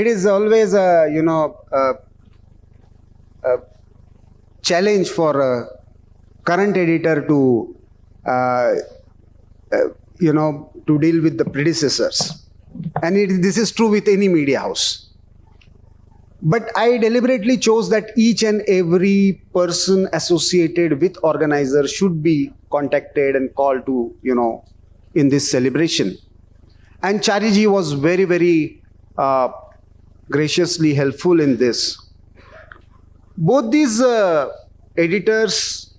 It is always a challenge for a current editor to to deal with the predecessors, and this is true with any media house. But I deliberately chose that each and every person associated with Organiser should be contacted and called to in this celebration. And Chariji was very, very graciously helpful in this. Both these editors,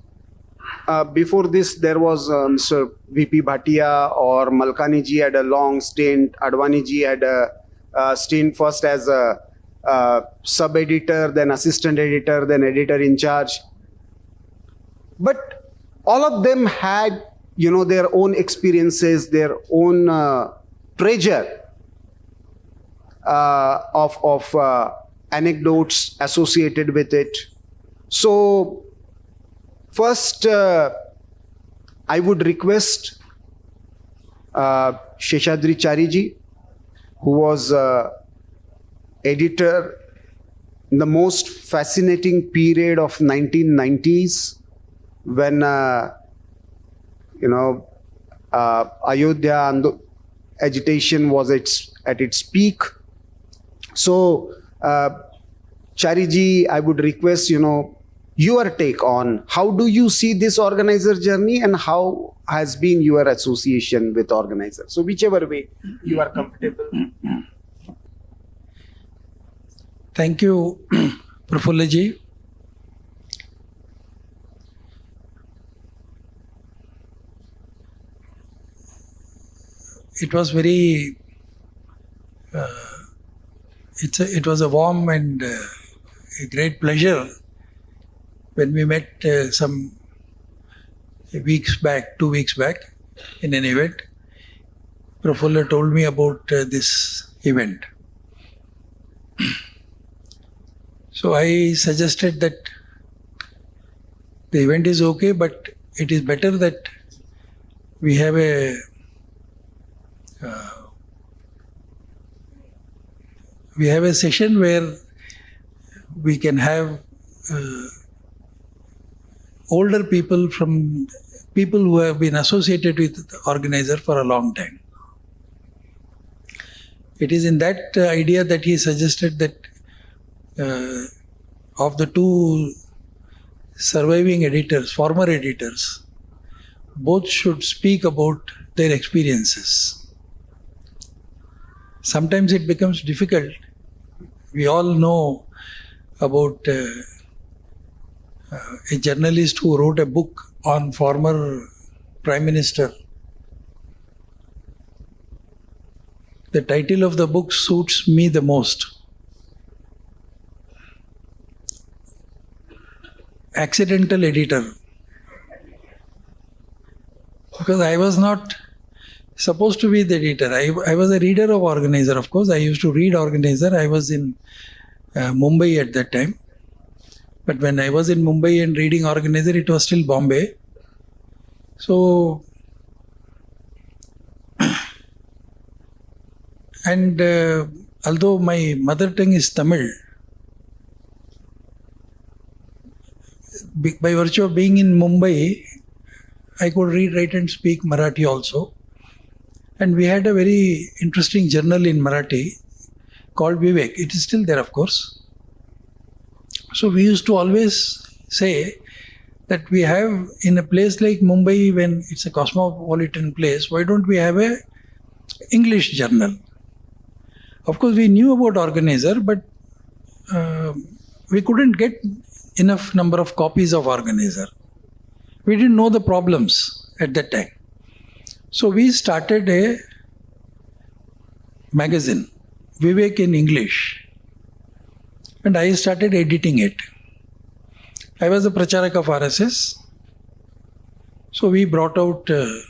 before this there was Mr. VP Bhatia or Malkani ji had a long stint. Advani ji had a stint first as a sub-editor, then assistant editor, then editor in charge. But all of them had their own experiences, their own treasure of anecdotes associated with it. So first I would request Seshadri Chari ji, who was editor in the most fascinating period of 1990s when Ayodhya agitation was at its peak. So Chariji, I would request your take on how do you see this Organiser journey and how has been your association with Organiser. So whichever way you are comfortable. Thank you, Prafulla ji. It was very, it was a warm and a great pleasure when we met some weeks back, 2 weeks back, in an event. Prafulla told me about this event. So I suggested that the event is okay, but it is better that we have a session where we can have older people from people who have been associated with the Organiser for a long time. It is in that idea that he suggested that of the two surviving editors, former editors, both should speak about their experiences. Sometimes it becomes difficult. We all know about a journalist who wrote a book on former Prime Minister. The title of the book suits me the most. Accidental editor. Because I was not supposed to be the editor. I was a reader of Organiser, of course. I used to read Organiser. I was in Mumbai at that time. But when I was in Mumbai and reading Organiser, it was still Bombay. So, and although my mother tongue is Tamil, by virtue of being in Mumbai, I could read, write and speak Marathi also. And we had a very interesting journal in Marathi called Vivek. It is still there, of course. So we used to always say that we have in a place like Mumbai, when it's a cosmopolitan place, why don't we have a English journal? Of course, we knew about Organiser, but we couldn't get enough number of copies of Organiser. We didn't know the problems at that time. So we started a magazine, Vivek in English, and I started editing it. I was a Pracharak of RSS, so we brought out a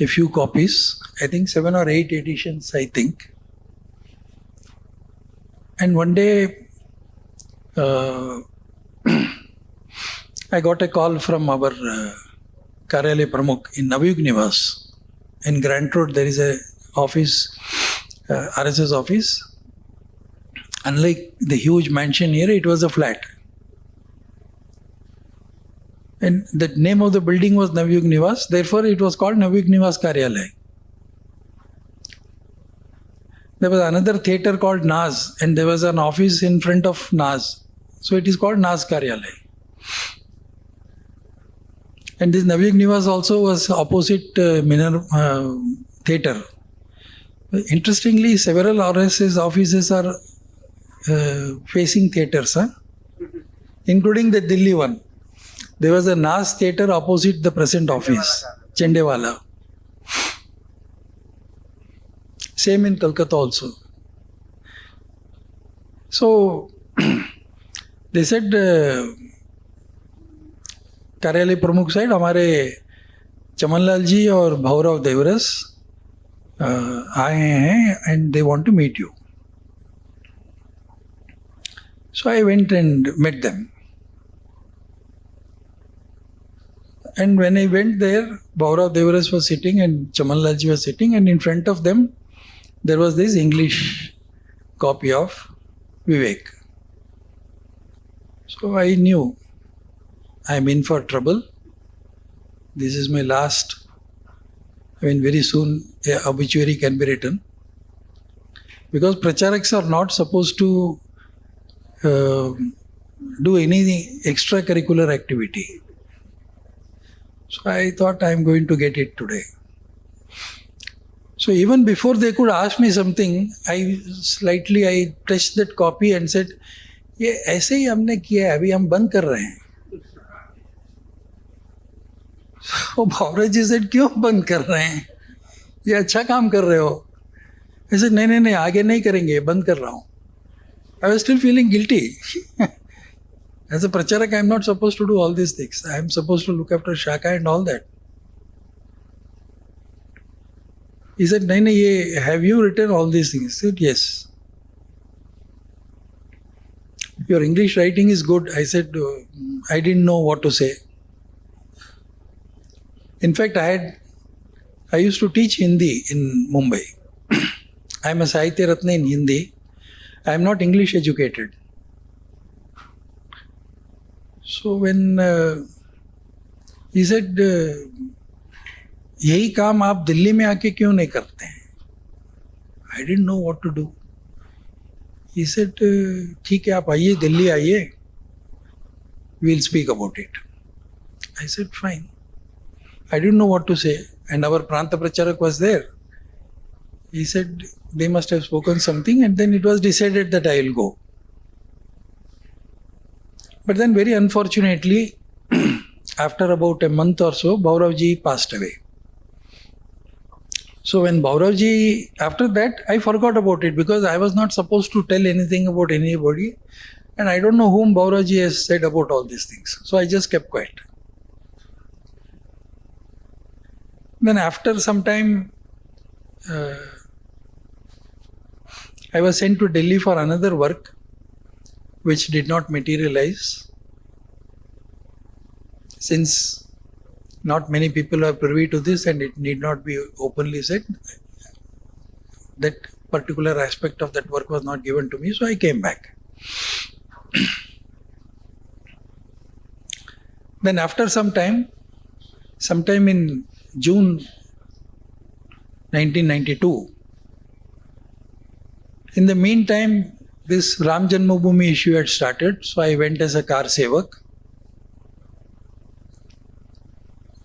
few copies, I think 7 or 8 editions, I think. And one day, I got a call from our Karyalaya Pramukh in Navayug Nivas. In Grant Road, there is a office, RSS office. Unlike the huge mansion here, it was a flat. And the name of the building was Navyug Nivas, therefore it was called Navyug Nivas Karyalay. There was another theatre called Naz, and there was an office in front of Naz. So it is called Naz Karyalay. And this Navyug Nivas also was opposite theatre. Interestingly, several RSS offices are facing theatres, including the Delhi one. There was a Naz theatre opposite the present office, Chandewala. Same in Kolkata also. So, they said, कार्यालय प्रमुख side हमारे चमनलाल जी और भाऊराव देवरस आए हैं and they want to meet you. So I went and met them. And when I went there, Bhaurav Devaras was sitting and Chamanlalji was sitting, and in front of them there was this English copy of Vivek. So I knew I'm in for trouble. This is my last. Very soon an obituary can be written. Because Pracharaks are not supposed to do any extracurricular activity. So I thought I'm going to get it today. So even before they could ask me something, I touched that copy and said, ये ऐसे ही हमने किया है, अभी हम बंद कर रहे हैं. So भावरा जी said, क्यों बंद कर रहे हैं? ये अच्छा काम कर रहे हो. I said, नहीं, आगे नहीं करेंगे, बंद कर रहा हूँ. I was still feeling guilty. As a Pracharak, I am not supposed to do all these things. I am supposed to look after Shaka and all that. He said, नहीं, have you written all these things? I said, yes. Your English writing is good. I said, I didn't know what to say. In fact, I used to teach Hindi in Mumbai. I am a Sahitya Ratna in Hindi. I am not English educated. So when he said, यही काम आप दिल्ली में आके क्यों नहीं करते हैं? I didn't know what to do. He said, ठीक है, आप आइए, दिल्ली आइए. We'll speak about it. I said, fine. I didn't know what to say. And our Pranta Pracharak was there. He said, they must have spoken something, and then it was decided that I will go. But then very unfortunately, after about a month or so, Bhauravji passed away. So when Bhauravji, after that, I forgot about it because I was not supposed to tell anything about anybody, and I don't know whom Bhauravji has said about all these things. So I just kept quiet. Then after some time, I was sent to Delhi for another work which did not materialize. Since not many people are privy to this and it need not be openly said, that particular aspect of that work was not given to me, so I came back. Then after sometime in June 1992, in the meantime, this Ram Janmabhoomi issue had started, so I went as a car sevak.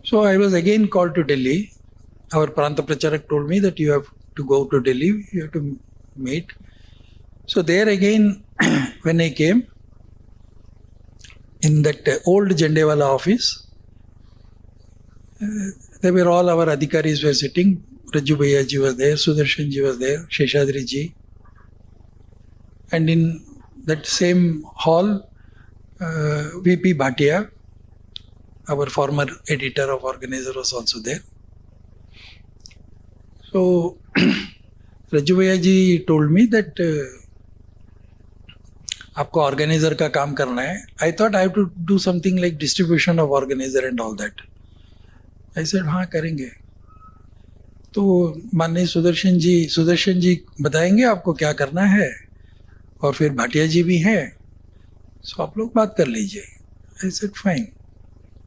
So I was again called to Delhi. Our Pranta Pracharak told me that you have to go to Delhi, you have to meet. So there again, when I came, in that old Jandewala office, there were all our adhikaris were sitting. Raju Bhaiya ji was there, Sudarshan ji was there, Seshadri ji. And in that same hall, VP Bhatia, our former editor of Organiser, was also there. So, Raju Bhaiya ji told me that आपको Organiser का काम करना है. I thought I have to do something like distribution of Organiser and all that. I said, हाँ करेंगे. तो माननीय सुदर्शन जी बताएंगे आपको क्या करना है और फिर भाटिया जी भी हैं, सो आप लोग बात कर लीजिए. I said fine.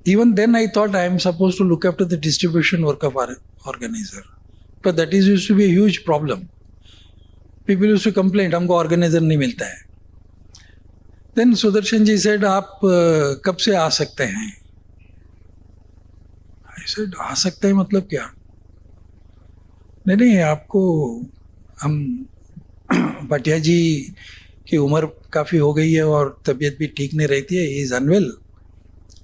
Even then I thought I am supposed to look after the distribution work of our organizer. But that is used to be a huge problem. People used to complain, हमको organizer नहीं मिलता है. Then Sudarshan ji said, आप कब से आ सकते हैं? I said, आ सकते हैं मतलब क्या? नहीं आपको हम भाटिया जी की उम्र काफ़ी हो गई है और तबीयत भी ठीक नहीं रहती है, he is unwell.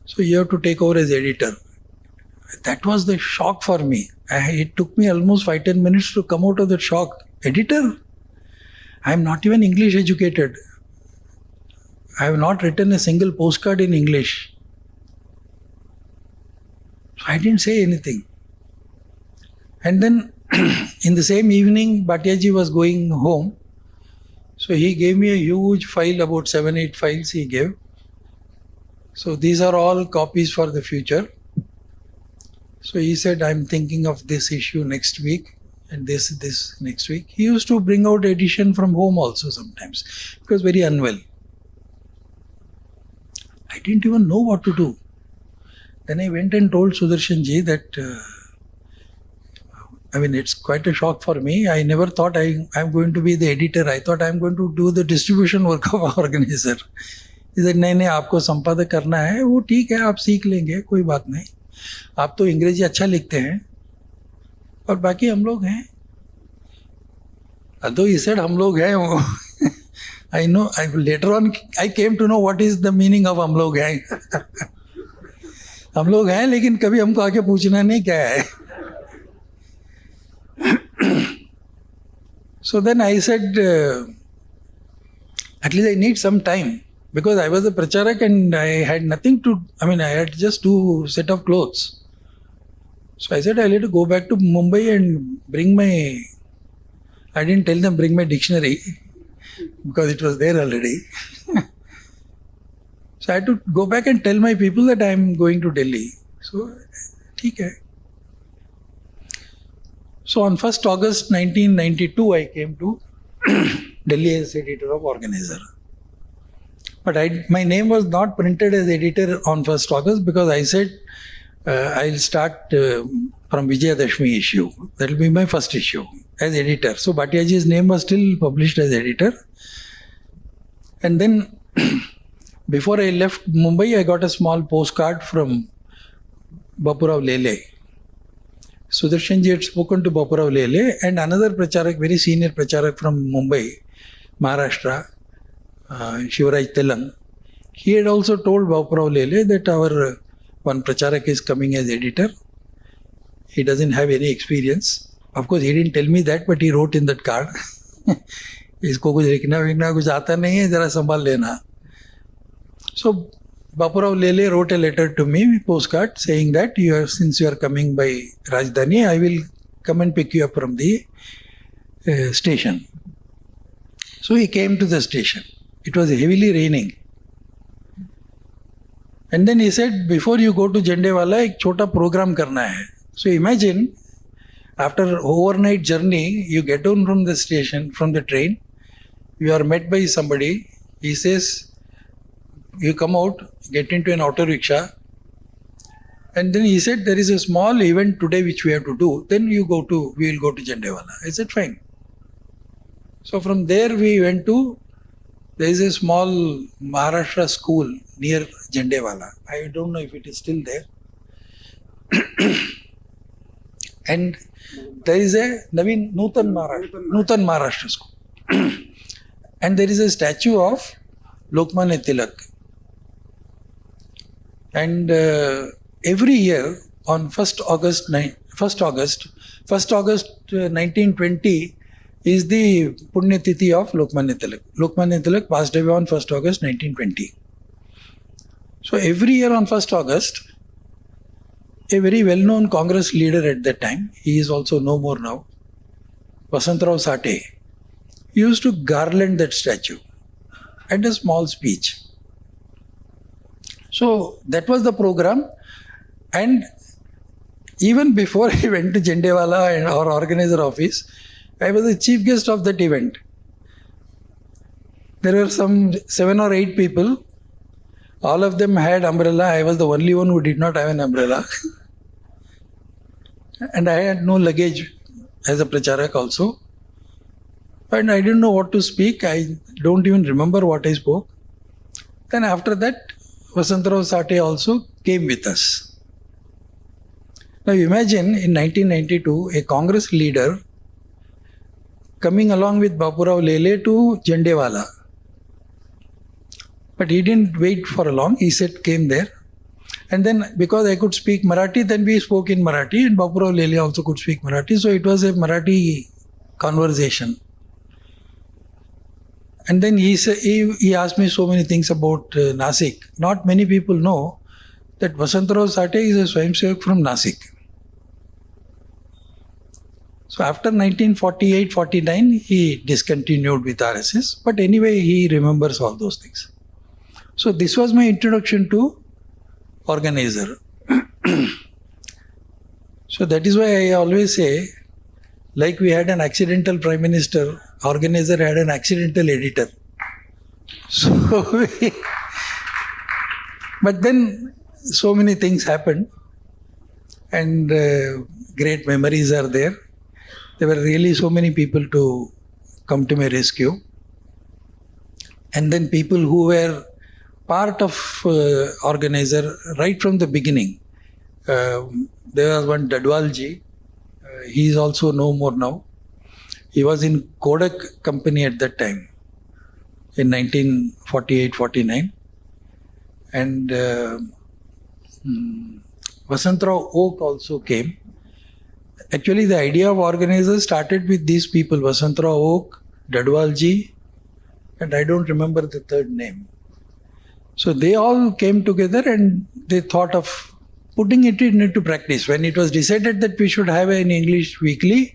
So you have to take over as editor. That was the shock for me. It took me almost 5-10 minutes to come out of that shock. Editor? I am not even English educated. I have not written a single postcard in English. So I didn't say anything. And then in the same evening, Bhatia ji was going home. So he gave me a huge file, about 7-8 files he gave. So these are all copies for the future. So he said, I'm thinking of this issue next week and this next week. He used to bring out edition from home also sometimes because very unwell. I didn't even know what to do. Then I went and told Sudarshan ji that, it's quite a shock for me. I never thought I'm going to be the editor. I thought I'm going to do the distribution work of Organiser. He said, नहीं आपको संपादक करना है, वो ठीक है, आप सीख लेंगे, कोई बात नहीं. आप तो अंग्रेजी अच्छा लिखते हैं और बाकी हम लोग हैं. Although he said हम लोग हैं, I know, later on I came to know what is the meaning of हम लोग हैं. हम लोग हैं लेकिन कभी हमको आके पूछना नहीं क्या है. So then I said, at least I need some time. Because I was a Pracharak and I had nothing to, I had just 2 sets of clothes. So I said, I'll have to go back to Mumbai and bring my, I didn't tell them bring my dictionary because it was there already. So I had to go back and tell my people that I'm going to Delhi. So, ठीक है. So on 1st August 1992, I came to Delhi as editor of Organiser. But my name was not printed as editor on 1st August because I said I'll start from Vijayadashmi issue. That will be my first issue as editor. So Bhatia ji's name was still published as editor. And then before I left Mumbai, I got a small postcard from Bapurao Lele. Sudarshan ji had spoken to Bapurao Lele and another Pracharak, very senior Pracharak from Mumbai, Maharashtra, Shivaraj Telang. He had also told Bapurao Lele that our one Pracharak is coming as editor. He doesn't have any experience. Of course, he didn't tell me that, but he wrote in that card. इसको कुछ लिखना विखना कुछ आता नहीं है, जरा संभाल लेना. So Bapurao Lele wrote a letter to me, postcard, saying that since you are coming by Rajdhani, I will come and pick you up from the station. So he came to the station. It was heavily raining. And then he said, before you go to Jandewala, एक छोटा program करना है. So imagine, after overnight journey, you get down from the station, from the train, you are met by somebody, he says, you come out, get into an auto rickshaw, and then he said, there is a small event today which we have to do, then we will go to Jandewala. I said, fine. So from there we went to, there is a small Maharashtra school near Jandewala. I don't know if it is still there. And there is a Nutan Maharashtra school. And there is a statue of Lokmanya Tilak. And every year on 1st August 1920 is the Punya Tithi of Lokmanya Tilak. Lokmanya Tilak passed away on 1st August 1920. So every year on 1st August, a very well-known Congress leader at that time, he is also no more now, Vasantrao Sate, used to garland that statue and a small speech. So that was the program, and even before I went to Jandewala and our organizer office, I was the chief guest of that event. There were some 7 or 8 people. All of them had umbrella. I was the only one who did not have an umbrella. And I had no luggage as a Pracharak also. And I didn't know what to speak. I don't even remember what I spoke. Then after that, Vasantrao Sate also came with us. Now imagine in 1992, a Congress leader coming along with Bapurao Lele to Jandewala. But he didn't wait for long. He came there. And then because I could speak Marathi, then we spoke in Marathi, and Bapurao Lele also could speak Marathi. So it was a Marathi conversation. And then he asked me so many things about Nasik. Not many people know that Vasantrao Sate is a Swayamsevak from Nasik. So after 1948-49, he discontinued with RSS. But anyway, he remembers all those things. So this was my introduction to Organiser. So that is why I always say, like we had an accidental Prime Minister, Organiser had an accidental editor. So, but then so many things happened, and great memories are there. There were really so many people to come to my rescue. And then people who were part of Organiser right from the beginning. There was one Dadwalji. He is also no more now. He was in Kodak company at that time in 1948-49. And Vasantrao Oak also came. Actually, the idea of Organiser started with these people, Vasantrao Oak, Dadwalji, and I don't remember the third name. So they all came together and they thought of putting it into practice. When it was decided that we should have an English weekly,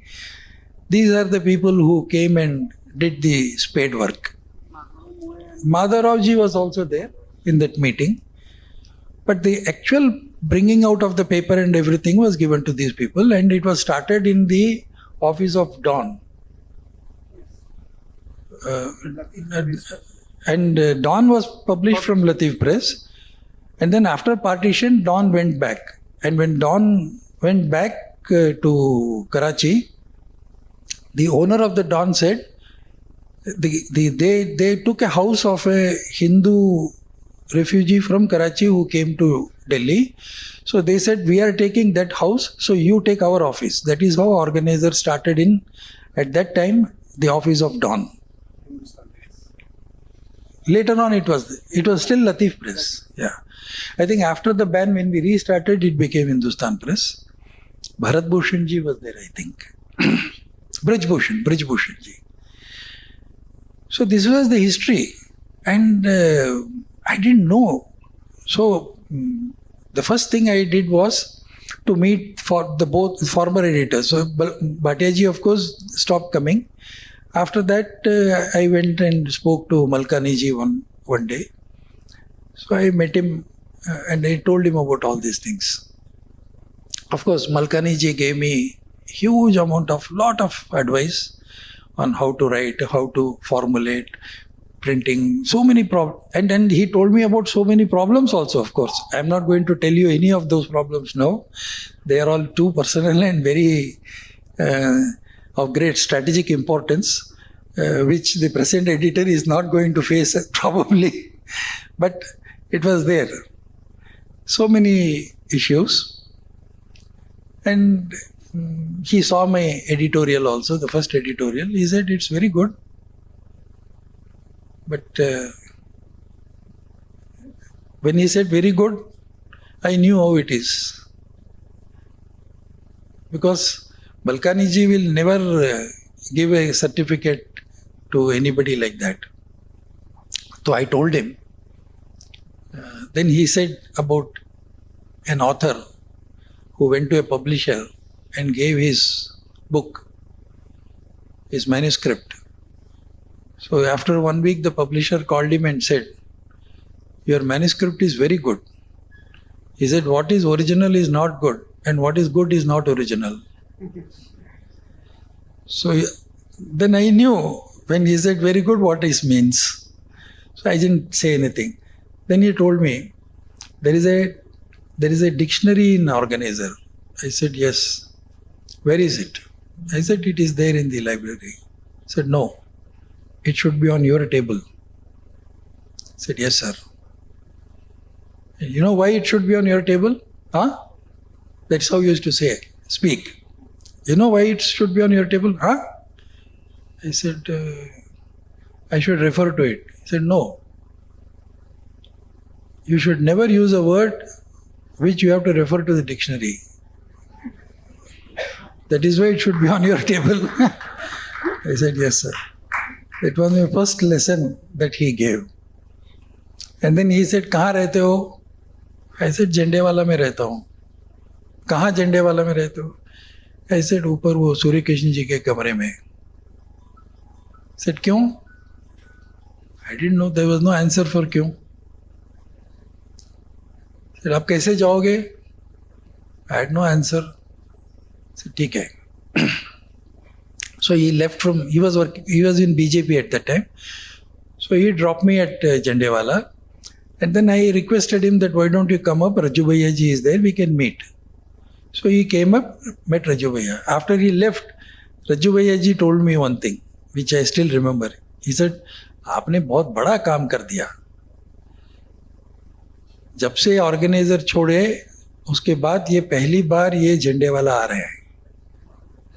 these are the people who came and did the spade work. Madharavji was also there in that meeting. But the actual bringing out of the paper and everything was given to these people, and it was started in the office of Dawn. And Dawn was published from Latif Press. And then after partition, Dawn went back. And when Dawn went back to Karachi, the owner of the Dawn said, they took a house of a Hindu refugee from Karachi who came to Delhi. So they said, we are taking that house, so you take our office. That is how Organiser started in, at that time, the office of Dawn. Later on, it was still Latif Press. Yeah. I think after the ban, when we restarted, it became Hindustan Press. Bharat Bhushan ji was there, I think. Brij Bhushan ji. So this was the history. And I didn't know. So the first thing I did was to meet for the both former editors. So Bhatia ji, of course, stopped coming. After that, I went and spoke to Malkani ji one day. So I met him and I told him about all these things. Of course, Malkani ji gave me huge lot of advice on how to write, how to formulate, printing, so many problems. And then he told me about so many problems also, of course. I'm not going to tell you any of those problems now. They are all too personal and very of great strategic importance, which the present editor is not going to face probably. But it was there. So many issues. And he saw my editorial also, the first editorial. He said, it's very good. But when he said very good, I knew how it is. Because Malkani ji will never give a certificate to anybody like that. So I told him. Then he said about an author who went to a publisher and gave his book, his manuscript. So after 1 week, the publisher called him and said, your manuscript is very good. He said, what is original is not good, and what is good is not original. So then I knew when he said very good what it means. So I didn't say anything. Then he told me, there is a dictionary in Organiser. I said, yes. Where is it? I said, it is there in the library. He said, no, it should be on your table. I said, yes, sir. You know why it should be on your table? Huh? That's how you used to say, speak. You know why it should be on your table? Huh? I said, I should refer to it. He said, no. You should never use a word which you have to refer to the dictionary. That is why it should be on your table. I said, yes, sir. It was my first lesson that he gave. And then he said, कहाँ रहते हो? I said, झंडे वाला में रहता हूँ. कहाँ झंडे वाला में रहते हो? I said, ऊपर वो सूर्य कृष्ण जी के कमरे में. I said, क्यों? I didn't know, there was no answer for क्यों. I said, आप कैसे जाओगे? I had no answer. I said, ठीक है. So he left from, he was in BJP at that time. So he dropped me at Jandewala. And then I requested him that why don't you come up, Raju Bhaiya ji is there, we can meet. So he came up, met Raju Bhaiya. After he left, Raju Bhaiya ji told me one thing, which I still remember. He said, आपने बहुत बड़ा काम कर दिया. जब से organiser छोड़े, उसके बाद ये पहली बार ये झंडे वाला आ रहे हैं.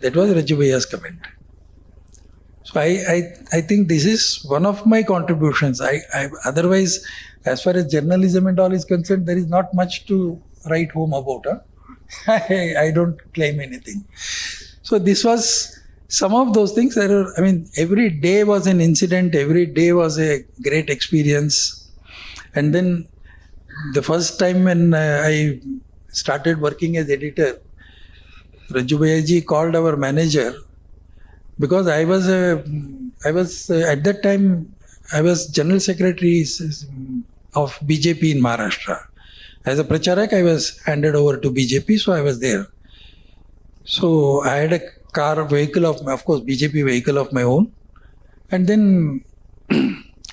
That was Raju Bhaiya's comment. So I think this is one of my contributions. Otherwise, as far as journalism and all is concerned, there is not much to write home about. Huh? I don't claim anything. So this was some of those things. Every day was an incident. Every day was a great experience. And then the first time when I started working as editor, Raju Bhaiya ji called our manager, because I was at that time I was General Secretary of BJP in Maharashtra. As a Pracharak, I was handed over to BJP, so I was there. So I had a vehicle of course, BJP vehicle of my own. And then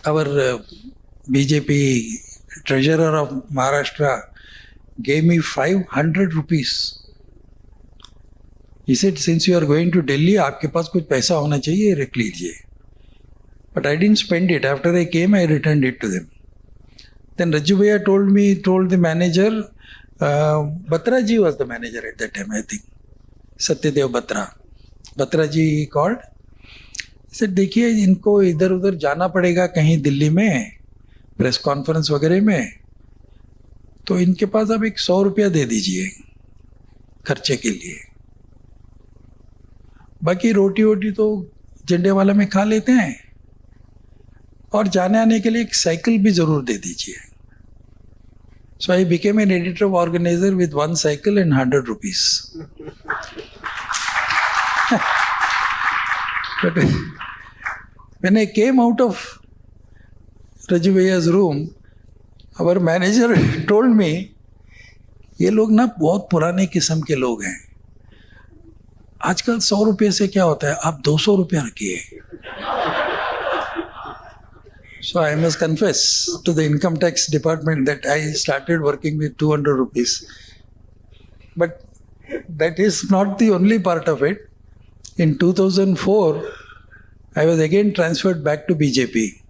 our BJP treasurer of Maharashtra gave me 500 rupees. He said, since you are going to Delhi, आपके पास कुछ पैसा होना चाहिए, रख लीजिए. But I didn't spend it. After I came, I returned it to them. Then Raju Bhaiya told the manager, Batra ji was the manager at that time, I think. Satyadev Batra. Batra ji called. He said, देखिए इनको इधर उधर जाना पड़ेगा कहीं दिल्ली में, press conference वगैरह में, तो इनके पास अब 100 रुपया दे दीजिए खर्चे के लिए. बाकी रोटी वोटी तो झंडे वाला में खा लेते हैं, और जाने आने के लिए एक साइकिल भी जरूर दे दीजिए. So I became an editor of Organiser with one cycle and 100 rupees. But when I came out of Raju Bhaiya's room, our manager told me, ये लोग ना बहुत पुराने किस्म के लोग हैं. आजकल 100 रुपये से क्या होता है, आप 200 रुपया रखिए. So I must confess to the income tax department that I started working with 200 rupees. But that is not the only part of it. In 2004, I was again transferred back to BJP.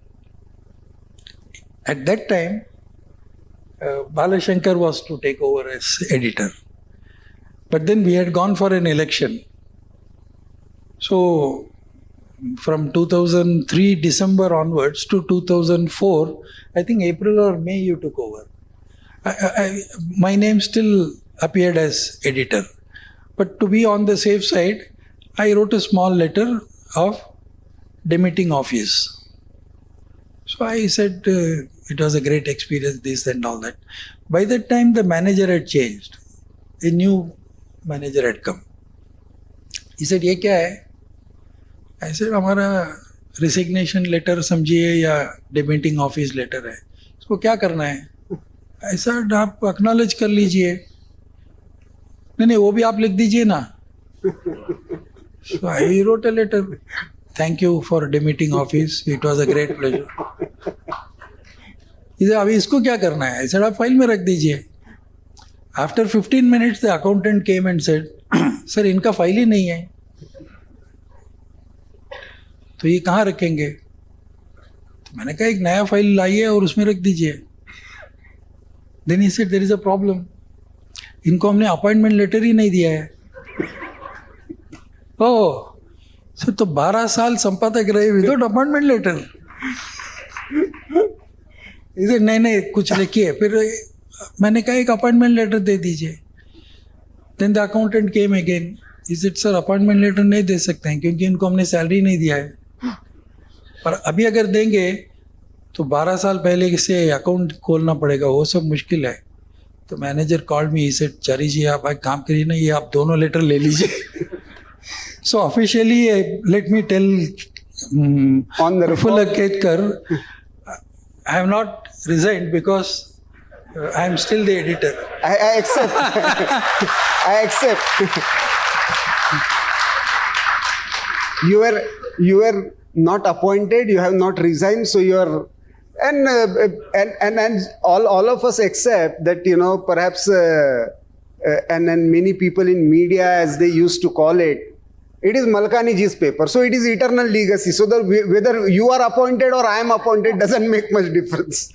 At that time, Balashankar was to take over as editor. But then we had gone for an election. So from 2003 December onwards to 2004, I think April or May you took over. My name still appeared as editor. But to be on the safe side, I wrote a small letter of demitting office. So I said it was a great experience, this and all that. By that time the manager had changed. A new manager had come. He said, ये क्या है? I said, हमारा resignation letter समझिए या demitting office letter है. इसको क्या करना है? I said, आप acknowledge कर लीजिए. नहीं वो भी आप लिख दीजिए ना. So I wrote a letter. Thank you for demitting office. It was a great pleasure. इधर अभी इसको क्या करना है? I said, आप फाइल में रख दीजिए. After 15 minutes, the accountant came and said, sir इनका फाइल ही नहीं है, तो ये कहाँ रखेंगे? तो मैंने कहा एक नया फाइल लाइए और उसमें रख दीजिए. Then he said, there is a problem. इनको हमने अपॉइंटमेंट लेटर ही नहीं दिया है. ओह सर, तो 12 साल संपादक रहे विदाउट अपॉइंटमेंट लेटर. इधर नहीं कुछ लिखिए. फिर मैंने कहा एक अपॉइंटमेंट लेटर दे दीजिए. Then the accountant came again. He said sir appointment letter नहीं दे सकते हैं क्योंकि इनको हमने सैलरी नहीं दिया है, पर अभी अगर देंगे तो 12 साल पहले से अकाउंट खोलना पड़ेगा, वो सब मुश्किल है. तो manager called me. He said Chari ji आप एक काम करिए ना, ये आप दोनों लेटर ले लीजिए. So officially let me tell On the Praful Ketkar, I have not resigned because I am still the editor. I accept. I accept. You were not appointed. You have not resigned. So you are, and all of us accept that, you know, perhaps and many people in media, as they used to call it, it is Malkani ji's paper. So it is eternal legacy. So whether you are appointed or I am appointed doesn't make much difference.